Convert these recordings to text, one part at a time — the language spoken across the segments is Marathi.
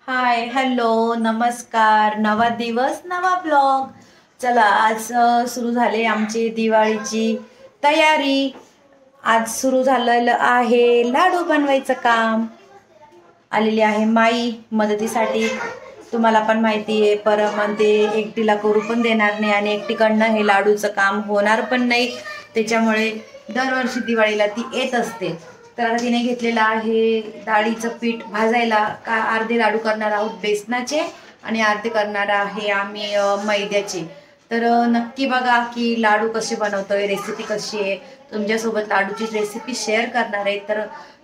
हाय हॅलो नमस्कार. नवा दिवस नवा ब्लॉग. चला आज सुरू झाले आमची दिवाळीची तयारी. आज सुरू झालेलं आहे लाडू बनवायचं काम. आलेली आहे माई मदतीसाठी. तुम्हाला पण माहिती आहे परम ते एकटीला करू पण देणार नाही आणि एकटीकडनं हे लाडूचं काम होणार पण नाही. त्याच्यामुळे दरवर्षी दिवाळीला ती येत असते. तर आता तिने घेतलेलं आहे डाळीचं पीठ भाजायला. का अर्धे लाडू करणार आहोत बेसनाचे आणि अर्धे करणार आहे आम्ही मैद्याचे. तर नक्की बघा की लाडू कसे बनवतोय, रेसिपी कशी आहे. तुमच्यासोबत लाडूची रेसिपी शेअर करणार आहे तर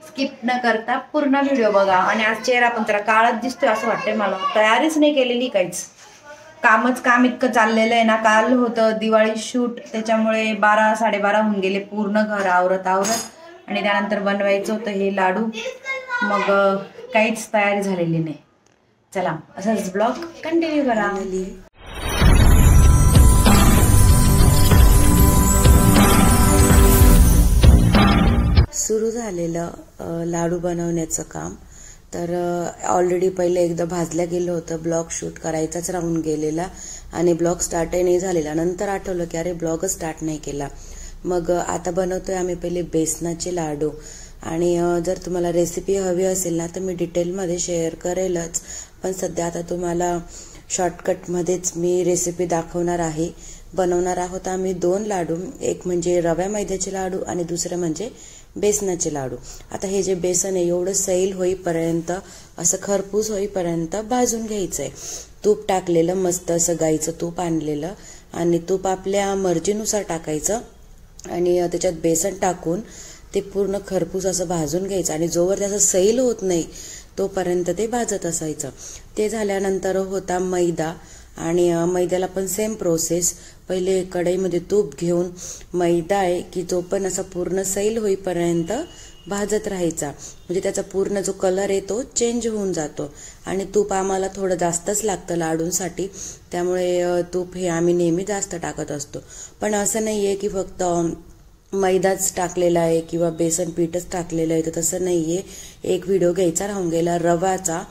स्किप न करता पूर्ण व्हिडिओ बघा. आणि आज चेहरा पण जरा काळच दिसतोय असं वाटतंय मला. तयारीच नाही केलेली काहीच. कामच काम इतकं चाललेलं आहे ना. काल होतं दिवाळी शूट त्याच्यामुळे 12-12:30 होऊन गेले पूर्ण घर आवरत आणि त्यानंतर बनवायचं होतं हे लाडू. मग काहीच तयारी झालेली नाही. चला असंच ब्लॉग कंटिन्यू करा. सुरू झालेलं लाडू बनवण्याचं काम. तर ऑलरेडी पहिले एकदा भाजल्या गेलं होतं. ब्लॉग शूट करायचाच राहून गेलेला आणि ब्लॉग स्टार्टही नाही झालेला. नंतर आठवलं की अरे ब्लॉगच स्टार्ट नाही केला. मग आता बनवतोय आम्ही पहिले बेसनाचे लाडू. आणि जर तुम्हाला रेसिपी हवी असेल ना तर मी डिटेलमध्ये शेअर करेलच. पण सध्या आता तुम्हाला शॉर्टकटमध्येच मी रेसिपी दाखवणार आहे. बनवणार आहोत आम्ही 2 लाडू. एक म्हणजे रव्या मैद्याचे लाडू आणि दुसरं म्हणजे बेसनाचे लाडू. आता हे जे बेसन आहे एवढं सैल होईपर्यंत, असं खरपूस होईपर्यंत भाजून घ्यायचंय. तूप टाकलेलं मस्त असं गाईचं तूप आणलेलं आणि तूप आपल्या मर्जीनुसार टाकायचं आणि त्याच्यात बेसन टाकून ते पूर्ण खरपूस असं भाजून घ्यायचं. आणि जोवर त्याचं सैल होत नाही तोपर्यंत ते भाजत असायचं. ते झाल्यानंतर होता मैदा आणि मैद्याला पण सेम प्रोसेस. पहिले कढईमध्ये तूप घेऊन मैदा आहे की तो पण असा पूर्ण सैल होईपर्यंत भाजत राहायचा. म्हणजे त्याचा पूर्ण जो कलर आहे तो चेंज होऊन जातो. आणि तूप आम्हाला थोडं जास्तच लागतं लाडूंसाठी, त्यामुळे तूप हे आम्ही नेहमी जास्त टाकत असतो. पण असं नाही आहे की फक्त मैदाच टाकलेला आहे किंवा बेसन पीठच टाकलेलं आहे, तर तसं नाही आहे. एक व्हिडिओ घ्यायचा राहून गेला रवाचा,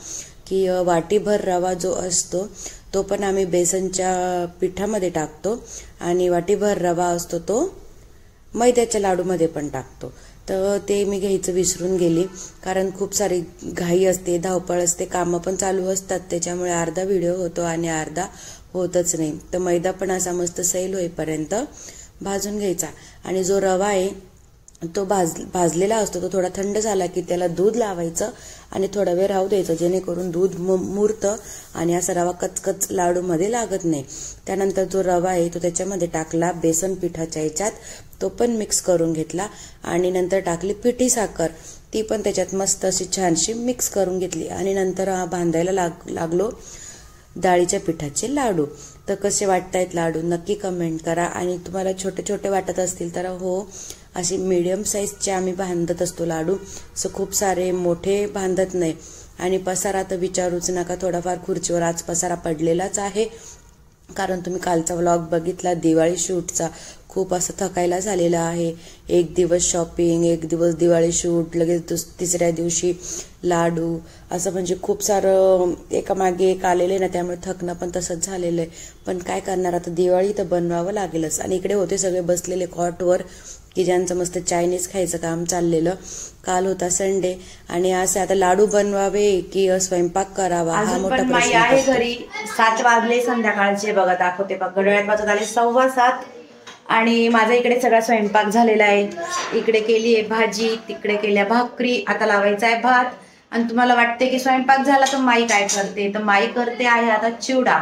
की वाटीभर रवा जो असतो तो पण आम्ही बेसनच्या पिठामध्ये टाकतो आणि वाटीभर रवा असतो तो मैद्याच्या लाडूमध्ये पण टाकतो. तर ते मी घ्यायचं विसरून गेली, कारण खूप सारी घाई असते, धावपळ असते, कामं पण चालू असतात. त्याच्यामुळे अर्धा व्हिडिओ होतो आणि अर्धा होतच नाही. तर मैदा पण असा मस्त सैल होईपर्यंत भाजून घ्यायचा. आणि जो रवा आहे तो भाजलेला असतो तो थोडा थंड झाला की त्याला दूध लावायचं आणि थोडा वेळ राहू द्यायचं, जेणेकरून दूध मुरतं आणि असा रवा कचकच लाडूमध्ये लागत नाही. त्यानंतर जो रवा आहे तो त्याच्यामध्ये टाकला बेसन पिठाच्या ह्याच्यात, तो पण मिक्स करून घेतला आणि नंतर टाकली पिठी साखर, ती पण त्याच्यात मस्त अशी छानशी मिक्स करून घेतली. आणि नंतर बांधायला लागलो डाळीच्या पिठाचे लाडू. तर कसे वाटतायत लाडू नक्की कमेंट करा. आणि तुम्हाला छोटे छोटे वाटत असतील तर हो, असे मीडियम साईजचे आम्ही बांधत असतो लाडू. असं खूप सारे मोठे बांधत नाही. आणि पसारा तर विचारूच नका, थोडाफार खुर्चीवर आज पसारा पडलेलाच आहे. कारण तुम्ही कालचा व्लॉग बघितला दिवाळी शूटचा, खूप असं थकायला झालेलं आहे. एक दिवस शॉपिंग, एक दिवस दिवाळी शूट, लगेच तिसऱ्या दिवशी लाडू, असं म्हणजे खूप सारं एकामागे एक आलेलं ना, त्यामुळे थकणं पण तसंच झालेलं आहे. पण काय करणार, आता दिवाळी तर बनवावं लागेलच. आणि इकडे होते सगळे बसलेले कॉटवर, की ज्यांचं मस्त चायनीज खायचं काम चाललेलं. काल होता संडे आणि आज आता लाडू बनवावे की स्वयंपाक करावा हा मोठा प्रश्न आहे. घरी 7 वाजले संध्याकाळचे. बघा दाखवते बघ, घड्याळात वाजत आले 7:15 आणि माझा इकडे सगळा स्वयंपाक झालेला आहे. इकडे केली आहे भाजी, तिकडे केल्या भाकरी, आता लावायचा आहे भात. आणि तुम्हाला वाटते की स्वयंपाक झाला तर माई काय करते, तर माई करते आहे आता चिवडा.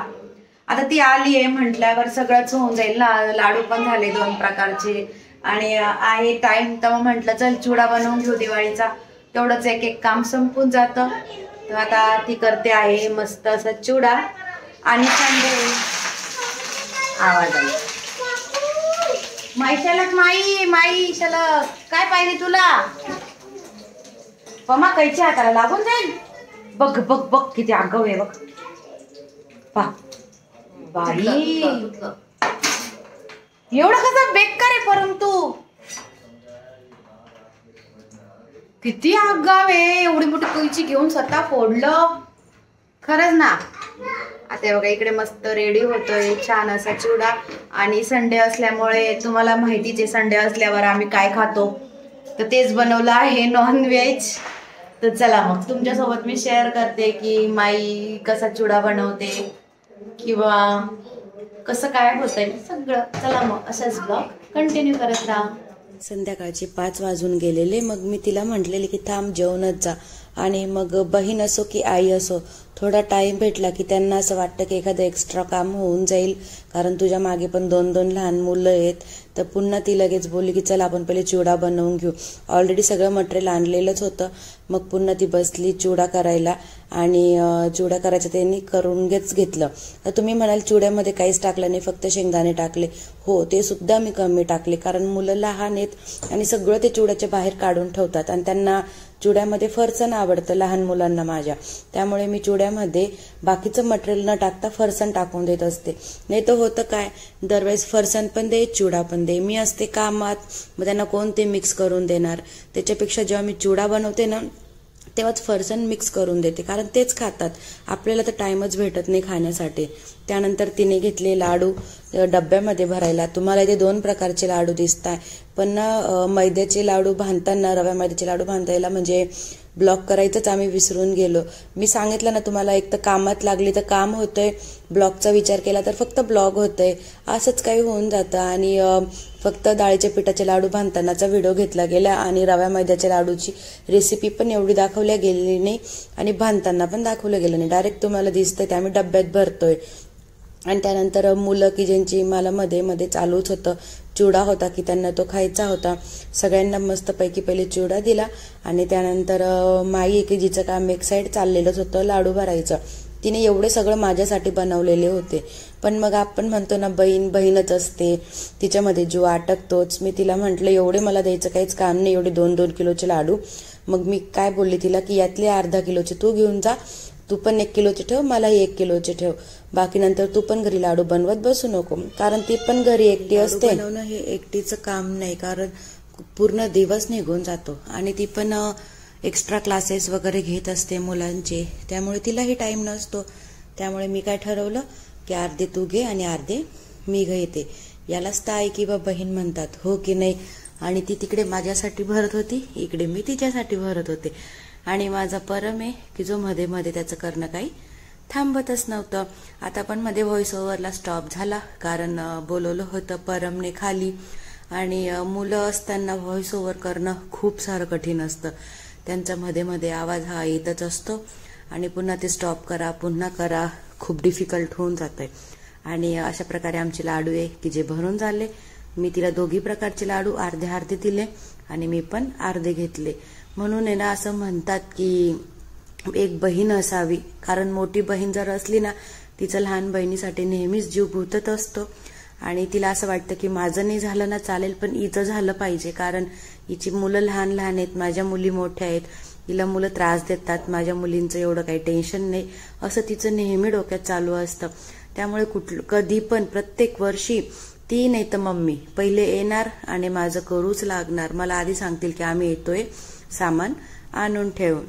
आता ती आली आहे म्हटल्यावर सगळंच होऊन जाईल ना. लाडू पण झाले 2 प्रकारचे आणि आहे टाइम, तर म्हटलं चल चिवडा बनवून घेऊ दिवाळीचा. तेवढंच एक एक काम संपून जातं. तर आता ती करते आहे मस्त असा चिवडा. आणि संडे आवाज आला माई शलक, माई शलक, काय पाहिजे तुला पमा? कैच्या हाताला लागून जाईल. बघ बघ बघ किती आगाऊ आहे बघ. बाई एवढं कसं बेकार आहे, परंतु किती आगाव आहे. एवढी मोठी कैची घेऊन स्वतः फोडलं. खरंच ना. आता बघा इकडे मस्त रेडी होतोय छान असा चिवडा. आणि संडे असल्यामुळे तुम्हाला माहितीच आहे संडे असल्यावर आम्ही काय खातो, तर तेच बनवलं आहे नॉनव्हेज. तर चला मग तुमच्यासोबत मी शेअर करते की माई कसा चिवडा बनवते किंवा कसं काय होतंय सगळं. चला मग असाच ब्लॉग कंटिन्यू करत राहा. संध्याकाळचे 5 वाजून गेलेले. मग मी तिला म्हटलेले की थांब जेवणच जा. आणि मग बहीण असो की आई असो, थोडा टाइम भेटला की त्यांना असं वाटतं की एखादं एक्स्ट्रा काम होऊन जाईल, कारण तुझ्या मागे पण 2-2 लहान मुलं आहेत. तर पुन्हा ती लगेच बोलली की चल आपण पहिले चिवडा बनवून घेऊ. ऑलरेडी सगळं मटेरियल आणलेलंच होतं. मग पुन्हा ती बसली चिवडा करायला आणि चिवडा करायचं त्यांनी करून घेतलं. तर तुम्ही म्हणाल चिवड्यामध्ये काहीच टाकलं नाही, फक्त शेंगदाणे टाकले. हो, ते सुद्धा मी कमी टाकले, कारण मुलं लहान आहेत आणि सगळं ते चिवड्याच्या बाहेर काढून ठेवतात आणि त्यांना चिवड्यामध्ये फरसाण आवडतं लहान मुलांना माझ्या. त्यामुळे मी चिवड्यामध्ये बाकीचं मटेरियल न टाकता फरसाण टाकून देत असते. नाही तर होतं काय, दरवेळेस फरसाण पण दे चिवडा पण दे, मी असते कामात, मग त्यांना कोण ते मिक्स करून देणार. त्याच्यापेक्षा जेव्हा मी चिवडा बनवते ना तेव्हाच फरसाण मिक्स करून देते, कारण तेच खातात. आपल्याला तर टाइमच भेटत नाही खाण्यासाठी. त्यानंतर तिने घेतले लाडू डब्यामध्ये भरायला. तुम्हाला इथे 2 प्रकारचे लाडू दिसताय, पण मैद्याचे लाडू बांधताना, रव्या मैद्याचे लाडू बांधायला म्हणजे ब्लॉक करायचंच आम्ही विसरून गेलो. मी सांगितलं ना तुम्हाला, एक तर कामात लागली तर काम होतंय, ब्लॉगचा विचार केला तर फक्त ब्लॉग होतंय, असंच काही होऊन जातं. आणि फक्त डाळीच्या पिठाचे लाडू बांधतानाचा व्हिडिओ घेतला गेला आणि रव्या मैद्याच्या लाडूची रेसिपी पण एवढी दाखवल्या गेलेली नाही आणि बांधताना पण दाखवलं गेलं नाही. डायरेक्ट तुम्हाला दिसतंय ते आम्ही डब्यात भरतोय. आणि त्यानंतर मुलं की ज्यांची मला मध्ये मध्ये चालूच होतं, चिवडा होता की त्यांना तो खायचा होता, सगळ्यांना मस्तपैकी पहिले चिवडा दिला. आणि त्यानंतर माई की जिचं काम एक साईड चाललेलंच होतं लाडू भरायचं. तिने एवढे सगळं माझ्यासाठी बनवलेले होते. पण मग आपण म्हणतो ना, बहीणच असते, तिच्यामध्ये जीव अटकतोच. मी तिला म्हटलं एवढे मला द्यायचं काहीच काम नाही, एवढे 2-2 किलोचे लाडू. मग मी काय बोलली तिला की यातले अर्धा किलोचे तू घेऊन जा, तू पण 1 किलोचे ठेव, मलाही 1 किलोचे ठेव, बाकी नंतर तू पण घरी लाडू बनवत बसू नको, कारण ती पण घरी एकटी असते. बनवणं हे एकटीचं काम नाही, कारण पूर्ण दिवस निघून जातो आणि ती पण एक्स्ट्रा क्लासेस वगैरे घेत असते मुलांचे, त्यामुळे तिलाही टाइम नसतो. त्यामुळे मी काय ठरवलं की अर्धे तू घे आणि अर्धे मी घेते. यालाच तर आई किंवा बहीण म्हणतात, हो की नाही. आणि ती तिकडे माझ्यासाठी भरत होती, इकडे मी तिच्यासाठी भरत होते. आणि माझा परम आहे की जो मध्ये मध्ये त्याचं करणं काही थांबतच नव्हतं. आता पण मध्ये व्हॉइस ओव्हरला स्टॉप झाला, कारण बोलवलं होतं परमने खाली. आणि मुलं असताना व्हॉइस ओव्हर करणं खूप सारं कठीण असतं. त्यांचा मध्ये मध्ये आवाज हा येतच असतो आणि पुन्हा ते स्टॉप करा, पुन्हा करा, खूप डिफिकल्ट होऊन जातंय. आणि अशा प्रकारे आमचे लाडू आहे की जे भरून झाले. मी तिला 2 प्रकारचे लाडू अर्धे अर्धे दिले आणि मी पण अर्धे घेतले. म्हणून आहे ना, असं म्हणतात की एक बहीण असावी, कारण मोठी बहीण जर असली ना, तिचं लहान बहिणीसाठी नेहमीच जीव गुंतत असतो. आणि तिला असं वाटतं की माझं नाही झालं ना चालेल, पण हिचं झालं पाहिजे, कारण हिची मुलं लहान लहान आहेत, माझ्या मुली मोठ्या आहेत, हिला मुलं त्रास देतात, माझ्या मुलींचं एवढं काही टेन्शन नाही, असं तिचं नेहमी डोक्यात चालू असतं. त्यामुळे कधी पण प्रत्येक वर्षी ती नाही तर मम्मी पहिले येणार आणि माझं करूच लागणार. मला आधी सांगतील की आम्ही येतोय, सामान आणून ठेव.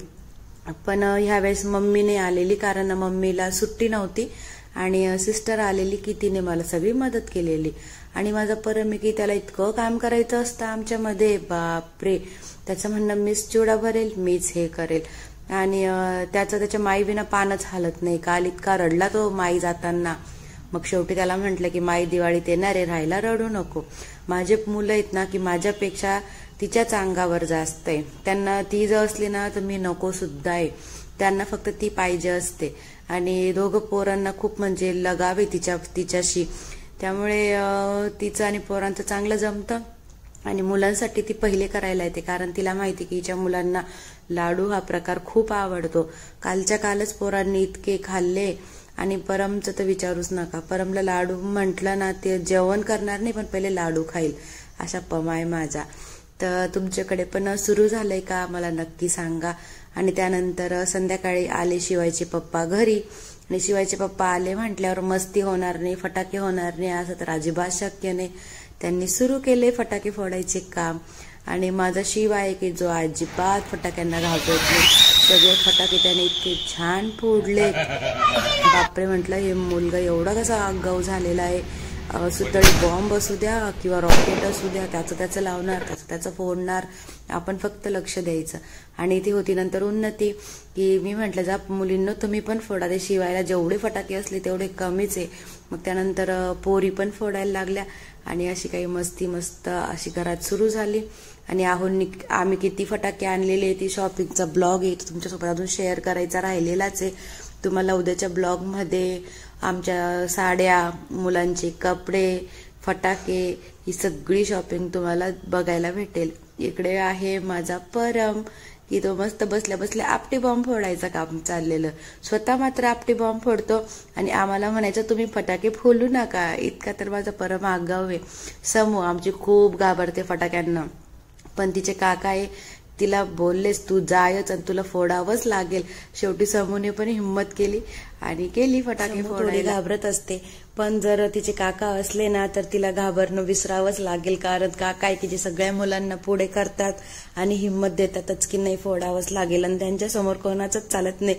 पण ह्यावेळेस मम्मीने आलेली, कारण मम्मीला सुट्टी नव्हती आणि सिस्टर आलेली की तिने मला सगळी मदत केलेली. आणि माझा परम आहे की त्याला इतकं काम करायचं असतं आमच्यामध्ये, बापरे. त्याचं म्हणणं मीच चिवडा भरेल, मीच हे करेल. आणि त्याच्या माईविना पानच हालत नाही. काल इतका रडला तो माई जाताना. मग शेवटी त्याला म्हटलं की माई दिवाळीत येणार आहे, राहायला रडू नको. माझे मुलं आहेत ना की माझ्यापेक्षा तिच्याच अंगावर जास्त आहे. त्यांना ती जर असली ना तर मी नको सुद्धा आहे, त्यांना फक्त ती पाहिजे असते. आणि दोघं पोरांना खूप म्हणजे लगाव आहे तिच्याशी. त्यामुळे तिचं आणि पोरांचं चांगलं जमतं. आणि मुलांसाठी ती पहिले करायला येते, कारण तिला माहिती की हिच्या मुलांना लाडू हा प्रकार खूप आवडतो. कालच्या कालच पोरांनी इतके खाल्ले. आणि परमचं तर विचारूच नका, परमला लाडू म्हटलं ना ते जेवण करणार नाही, पण पहिले लाडू खाईल, अशा पमाय माझा. तर तुमच्याकडे पण सुरू झालंय का मला नक्की सांगा. आणि त्यानंतर संध्याकाळी आले शिवायचे पप्पा घरी. आणि शिवायचे पप्पा आले म्हटल्यावर मस्ती होणार नाही, फटाके होणार नाही असं तर अजिबात शक्य नाही. त्यांनी सुरू केले फटाके फोडायचे काम. आणि माझा शिव आहे की जो अजिबात फटाक्यांना घाबरत नाही. सगळे फटाके त्याने इतके छान फोडले, बापरे म्हटलं हे मुलगा एवढा कसा आगाऊ झालेला आहे. सुतळी बॉम्ब असू द्या किंवा रॉकेट असू द्या, त्याचं लावणार, त्याचं फोडणार, आपण फक्त लक्ष द्यायचं. आणि ती होती नंतर उन्नती की मी म्हटलं जा मुलींनो तुम्ही पण फोडा, ते शिवायला जेवढे फटाके असले तेवढे कमीच आहे. मग त्यानंतर पोरी पण फोडायला लागल्या आणि अशी काही मस्ती मस्त अशी घरात सुरू झाली. आणि आम्ही किती फटाके आणलेले ती शॉपिंगचा ब्लॉग आहे, तुमच्यासोबत अजून शेअर करायचा राहिलेलाच आहे. तुम्हाला उद्याच्या ब्लॉगमध्ये आमच्या साड्या, मुलांचे कपडे, फटाके ही सगळी शॉपिंग तुम्हाला बघायला भेटेल. इकडे आहे माझा परम की तो मस्त बसल्या बसल्या आपटी बॉम्ब फोडायचं काम चाललेलं. स्वतः मात्र आपटी बॉम्ब फोडतो आणि आम्हाला म्हणायचं तुम्ही फटाके फोडू नका. इतका तर माझा परम आगाऊ आहे. समू आमची खूप घाबरते फटाक्यांना, पण तिचे काका आहे तिला बोललेस तू जायच आणि तुला फोडावंच लागेल. शेवटी समूने पण हिंमत केली आणि केली फटाके फोडायला. घाबरत असते, पण जर तिचे काका असले ना तर तिला घाबरणं विसरावंच लागेल, कारण काका आहे की जे सगळ्या मुलांना पुढे करतात आणि हिंमत देतातच की नाही फोडावंच लागेल. आणि त्यांच्या समोर कोणाचंच चालत नाही,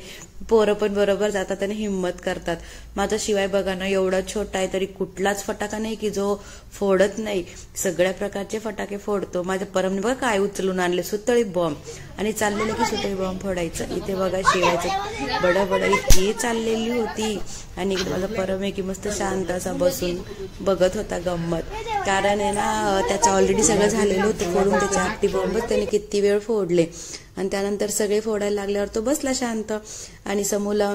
पोरं पण बरोबर जातात आणि हिंमत करतात. माझा शिवाय बघा ना एवढा छोटा आहे तरी कुठलाच फटाका नाही की जो फोडत नाही, सगळ्या प्रकारचे फटाके फोडतो. माझ्या परमने बघा काय उचलून आणले, सुतळी बॉम्ब, आणि चाललेलं की सुतळी बॉम्ब फोडायचं. इथे बघा शिवायचं बडबड इतकी चाललेली होती. आणि इकडे माझा परम आहे की मस्त शांत असा बसून बघत होता गंमत, कारण आहे ना त्याचं ऑलरेडी सगळं झालेलं होतं फोडून. त्याचे आपटी बॉम्बच त्याने किती वेळ फोडले आणि त्यानंतर सगळे फोडायला लागल्यावर तो बसला शांत. आणि समूला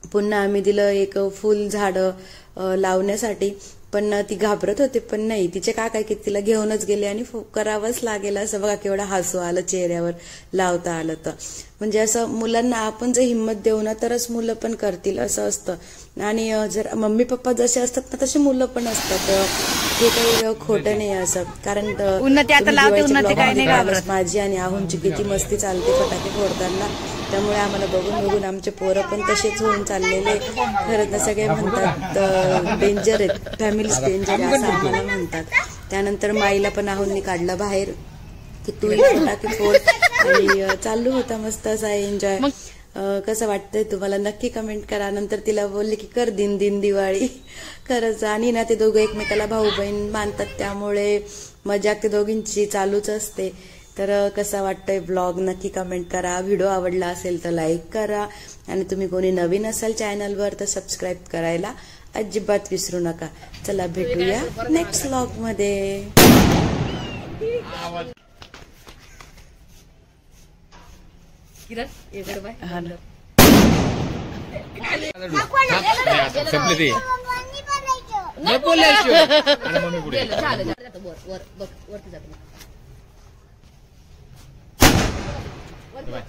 पुन्हा आम्ही दिलं एक फुल झाडं लावण्यासाठी, पण ती घाबरत होते, पण नाही तिचे काका की तिला घेऊनच गेले आणि करावंच लागेल. असं बघा केवढं हसू आलं चेहऱ्यावर लावता आलं तर. म्हणजे असं मुलांना आपण जर हिंमत देऊ ना तरच मुलं पण करतील असं असतं. आणि जर मम्मी पप्पा जसे असतात ना तसे मुलं पण असतात, हे काही खोटं नाही असं. कारण माझी आणि आहूंची किती मस्ती चालते फटाके फोडताना, त्यामुळे आम्हाला बघून बघून आमचे पोरं पण तसेच होऊन चाललेले. खरं तर सगळे म्हणतात डेंजर आहेत, फॅमिलीज डेंजर असं आम्हाला म्हणतात. त्यानंतर माईला पण आहूंनी काढलं बाहेर की तू फटाके फोड, आणि चालू होता मस्त असा एन्जॉय. कसं वाटतंय तुम्हाला नक्की कमेंट करा. नंतर तिला बोलले की कर दिन दिवाळी. खरंच, आणि ना ते दोघं एकमेकाला भाऊ बहीण मानतात त्यामुळे मजाक ते दोघींची चालूच असते. तर कसा वाटतंय ब्लॉग नक्की कमेंट करा. व्हिडिओ आवडला असेल तर लाईक करा, आणि तुम्ही कोणी नवीन असाल चॅनलवर तर सबस्क्राईब करायला अजिबात विसरू नका. चला भेटूया नेक्स्ट व्लॉग मध्ये. वर